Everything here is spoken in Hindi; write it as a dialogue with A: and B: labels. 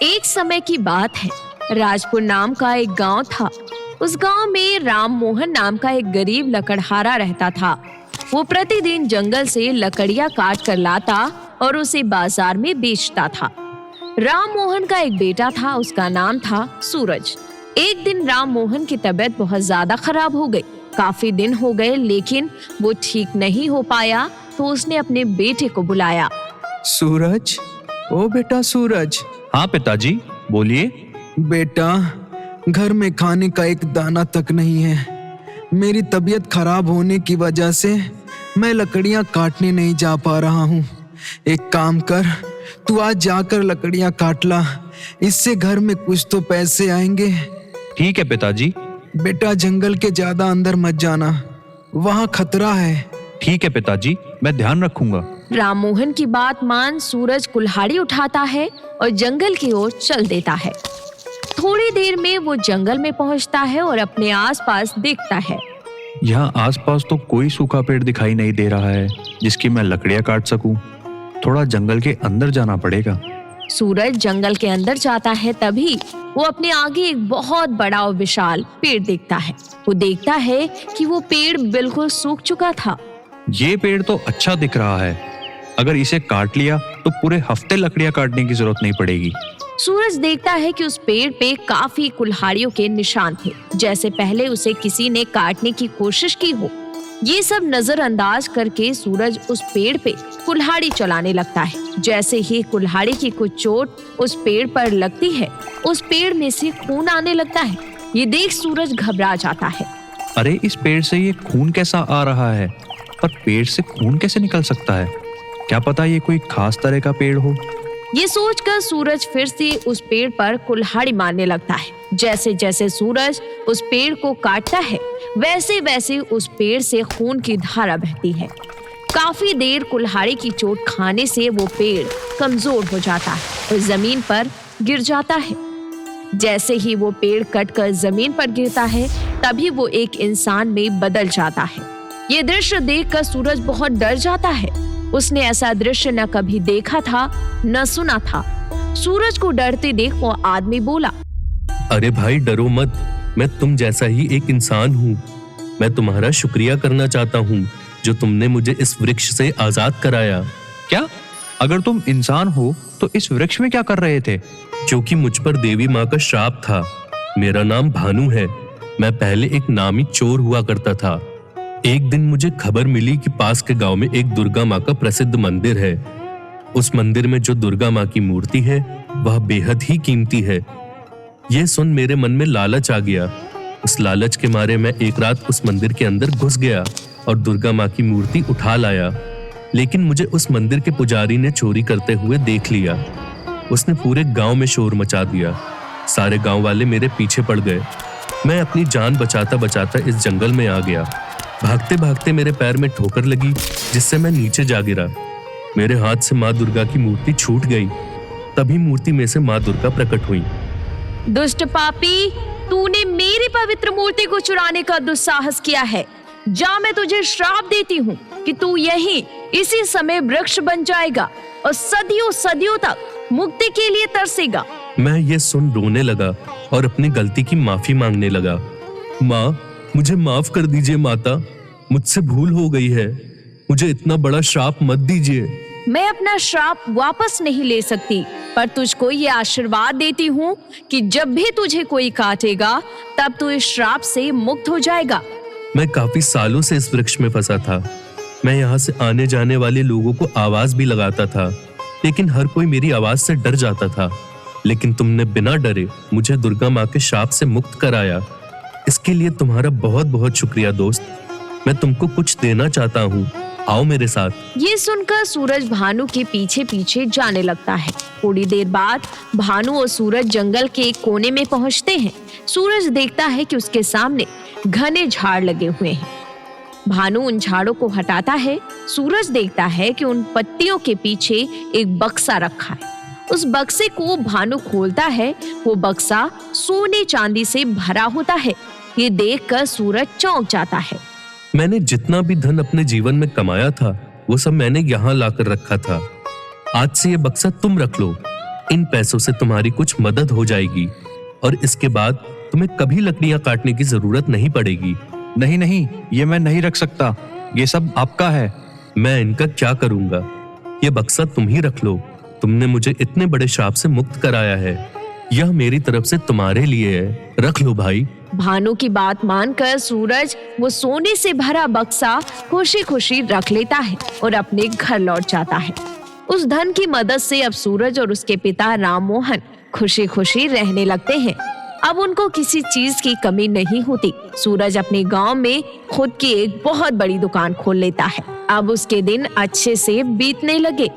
A: एक समय की बात है। राजपुर नाम का एक गांव था। उस गांव में राम मोहन नाम का एक गरीब लकड़हारा रहता था। वो प्रतिदिन जंगल से लकड़ियां काट कर लाता और उसे बाजार में बेचता था। राम मोहन का एक बेटा था, उसका नाम था सूरज। एक दिन राम मोहन की तबीयत बहुत ज्यादा खराब हो गई। काफी दिन हो गए लेकिन वो ठीक नहीं हो पाया, तो उसने अपने बेटे को बुलाया।
B: सूरज, ओ बेटा सूरज।
C: हाँ पिताजी, बोलिए।
B: बेटा, घर में खाने का एक दाना तक नहीं है। मेरी तबीयत खराब होने की वजह से मैं लकड़ियां काटने नहीं जा पा रहा हूँ। एक काम कर, तू आज जाकर लकड़ियां काट ला, इससे घर में कुछ तो पैसे आएंगे।
C: ठीक है पिताजी।
B: बेटा, जंगल के ज्यादा अंदर मत जाना, वहाँ खतरा है।
C: ठीक है पिताजी, मैं ध्यान रखूंगा।
A: राम मोहन की बात मान सूरज कुल्हाड़ी उठाता है और जंगल की ओर चल देता है। थोड़ी देर में वो जंगल में पहुंचता है और अपने आसपास देखता है।
C: यहाँ आसपास तो कोई सूखा पेड़ दिखाई नहीं दे रहा है जिसकी मैं लकड़ियां काट सकूं। थोड़ा जंगल के अंदर जाना पड़ेगा।
A: सूरज जंगल के अंदर जाता है, तभी वो अपने आगे एक बहुत बड़ा और विशाल पेड़ देखता है। वो देखता है कि वो पेड़ बिल्कुल सूख चुका था।
C: ये पेड़ तो अच्छा दिख रहा है। अगर इसे काट लिया तो पूरे हफ्ते लकड़ियां काटने की जरूरत नहीं पड़ेगी।
A: सूरज देखता है कि उस पेड़ पे काफी कुल्हाड़ियों के निशान थे, जैसे पहले उसे किसी ने काटने की कोशिश की हो। ये सब नजरअंदाज करके सूरज उस पेड़ पे कुल्हाड़ी चलाने लगता है। जैसे ही कुल्हाड़ी की कुछ चोट उस पेड़ पर लगती है, उस पेड़ में से खून आने लगता है। ये देख सूरज घबरा जाता है।
C: अरे, इस पेड़ से ये खून कैसा आ रहा है? पर पेड़ से खून कैसे निकल सकता है? क्या पता ये कोई खास तरह का पेड़ हो।
A: ये सोचकर सूरज फिर से उस पेड़ पर कुल्हाड़ी मारने लगता है। जैसे जैसे सूरज उस पेड़ को काटता है, वैसे वैसे उस पेड़ से खून की धारा बहती है। काफी देर कुल्हाड़ी की चोट खाने से वो पेड़ कमजोर हो जाता है और जमीन पर गिर जाता है। जैसे ही वो पेड़ कटकर जमीन पर गिरता है, तभी वो एक इंसान में बदल जाता है। ये दृश्य देखकर सूरज बहुत डर जाता है। उसने ऐसा दृश्य न कभी देखा था, न सुना था। सूरज को डरते देख वो आदमी बोला,
D: अरे भाई, डरो मत, मैं तुम जैसा ही एक इंसान हूँ। मैं तुम्हारा शुक्रिया करना चाहता हूँ जो तुमने मुझे इस वृक्ष से आजाद कराया।
C: क्या? अगर तुम इंसान हो तो इस वृक्ष में क्या कर रहे थे?
D: क्योंकि मुझ पर देवी माँ का श्राप था। मेरा नाम भानु है। मैं पहले एक नामी चोर हुआ करता था। एक दिन मुझे खबर मिली कि पास के गांव में एक दुर्गा माँ का प्रसिद्ध मंदिर है। उस मंदिर में जो दुर्गा माँ की मूर्ति है वह बेहद ही कीमती है। यह सुन मेरे मन में लालच आ गया। उस लालच के मारे मैं एक रात उस मंदिर के अंदर घुस गया और दुर्गा माँ की मूर्ति उठा लाया। लेकिन मुझे उस मंदिर के पुजारी ने चोरी करते हुए देख लिया। उसने पूरे गांव में शोर मचा दिया। सारे गांव वाले मेरे पीछे पड़ गए। मैं अपनी जान बचाता बचाता इस जंगल में आ गया। भागते भागते मेरे पैर में ठोकर लगी, जिससे मैं नीचे जा गिरा। मेरे हाथ से माँ दुर्गा की मूर्ति छूट गई। तभी मूर्ति में से माँ दुर्गा प्रकट हुई।
A: दुष्ट पापी, तूने मेरी पवित्र मूर्ति को चुराने का दुस्साहस किया है। जा, मैं तुझे श्राप देती हूँ कि तू यहीं इसी समय वृक्ष बन जाएगा और सदियों सदियों तक मुक्ति के लिए तरसेगा।
D: मैं ये सुन रोने लगा और अपनी गलती की माफी मांगने लगा। माँ, मुझे माफ कर दीजिए माता, मुझसे भूल हो गई है। मुझे इतना बड़ा श्राप मत दीजिए।
A: मैं अपना श्राप वापस नहीं ले सकती, पर तुझको ये आशीर्वाद देती हूँ कि जब भी तुझे कोई काटेगा तब तू इस श्राप से मुक्त हो जाएगा।
D: मैं काफी सालों से इस वृक्ष में फंसा था। मैं यहाँ से आने जाने वाले लोगों को आवाज भी लगाता था, लेकिन हर कोई मेरी आवाज से डर जाता था। लेकिन तुमने बिना डरे मुझे दुर्गा माँ के श्राप से मुक्त कराया। इसके लिए तुम्हारा बहुत बहुत शुक्रिया दोस्त। मैं तुमको कुछ देना चाहता हूँ, आओ मेरे साथ।
A: ये सुनकर सूरज भानु के पीछे पीछे जाने लगता है। थोड़ी देर बाद भानु और सूरज जंगल के एक कोने में पहुंचते हैं। सूरज देखता है कि उसके सामने घने झाड़ लगे हुए हैं। भानु उन झाड़ों को हटाता है। सूरज देखता है कि उन पत्तियों के पीछे एक बक्सा रखा है। उस बक्से को भानु खोलता है। वो बक्सा सोने चांदी से भरा होता है। ये देखकर सूरज चौंक जाता है।
D: मैंने जितना भी धन अपने जीवन में कमाया था वो सब मैंने यहाँ लाकर रखा था। आज से ये बक्सा तुम रख लो। इन पैसों से तुम्हारी कुछ मदद हो जाएगी और इसके बाद तुम्हें कभी लकड़ियां काटने की जरूरत नहीं पड़ेगी।
C: नहीं नहीं, ये मैं नहीं रख सकता, ये सब आपका है।
D: मैं इनका क्या करूंगा? ये बक्सा तुम ही रख लो। तुमने मुझे इतने बड़े श्राप से मुक्त कराया है, यह मेरी तरफ से तुम्हारे लिए है, रख लो भाई।
A: भानु की बात मानकर सूरज वो सोने से भरा बक्सा खुशी खुशी रख लेता है और अपने घर लौट जाता है। उस धन की मदद से अब सूरज और उसके पिता राम मोहन खुशी खुशी रहने लगते हैं। अब उनको किसी चीज की कमी नहीं होती। सूरज अपने गांव में खुद की एक बहुत बड़ी दुकान खोल लेता है। अब उसके दिन अच्छे से बीतने लगे।